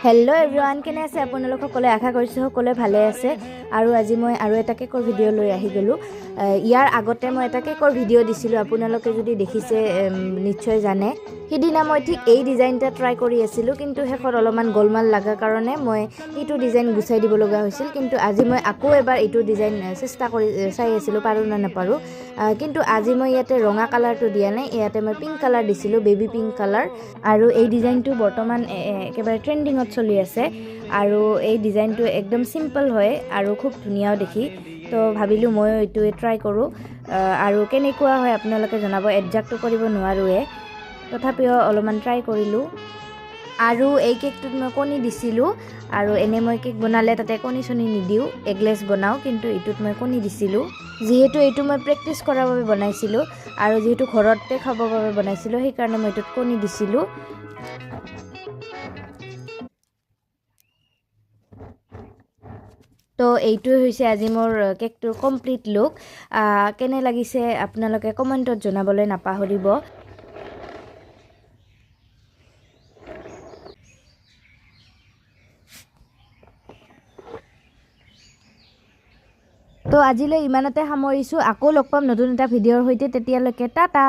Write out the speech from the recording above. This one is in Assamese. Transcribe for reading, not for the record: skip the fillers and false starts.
হেল্ল' এভৰিৱান, কেনে আছে আপোনালোক সকলোৱে? আশা কৰিছোঁ সকলোৱে ভালে আছে। আৰু আজি মই আৰু এটা কেকৰ ভিডিঅ' লৈ আহি গ'লোঁ। ইয়াৰ আগতে মই এটা কেকৰ ভিডিঅ' দিছিলোঁ, আপোনালোকে যদি দেখিছে নিশ্চয় জানে। সিদিনা মই ঠিক এই ডিজাইন এটা ট্ৰাই কৰি আছিলোঁ, কিন্তু শেষত অলপমান গোলমাল লগাৰ কাৰণে মই এইটো ডিজাইন গুচাই দিব লগা হৈছিল। কিন্তু আজি মই আকৌ এবাৰ এইটো ডিজাইন চেষ্টা কৰি চাই আছিলোঁ, পাৰোঁ নে নাপাৰোঁ। কিন্তু আজি মই ইয়াতে ৰঙা কালাৰটো দিয়া নাই, ইয়াতে মই পিংক কালাৰ দিছিলোঁ, বেবী পিংক কালাৰ। আৰু এই ডিজাইনটো বৰ্তমান একেবাৰে ট্ৰেণ্ডিঙত চলি আছে। আৰু এই ডিজাইনটো একদম চিম্পল হয় আৰু খুব ধুনীয়াও দেখি। তো ভাবিলোঁ মই এইটোৱে ট্ৰাই কৰোঁ, আৰু কেনেকুৱা হয় আপোনালোকে জনাব। এডজাষ্টটো কৰিব নোৱাৰোঁৱে, তথাপিও অলপমান ট্ৰাই কৰিলোঁ। আৰু এই কেকটোত মই কণী দিছিলোঁ, আৰু এনে মই কেক বনালে তাতে কণী চণী নিদিওঁ, এগলেছ বনাওঁ, কিন্তু এইটোত মই কণী দিছিলোঁ। যিহেতু এইটো মই প্ৰেক্টিছ কৰাৰ বাবে বনাইছিলোঁ, আৰু যিহেতু ঘৰতে খাবৰ বাবে বনাইছিলোঁ, সেইকাৰণে মই এইটোত কণী দিছিলোঁ। তো এইটোৱে হৈছে আজি মোৰ কেকটোৰ কমপ্লিট লুক। কেনে লাগিছে আপোনালোকে কমেণ্টত জনাবলৈ নাপাহৰিব। তো আজিলৈ ইমানতে সামৰিছোঁ। আকৌ লগ পাম নতুন এটা ভিডিঅ'ৰ সৈতে, তেতিয়ালৈকে টাটা।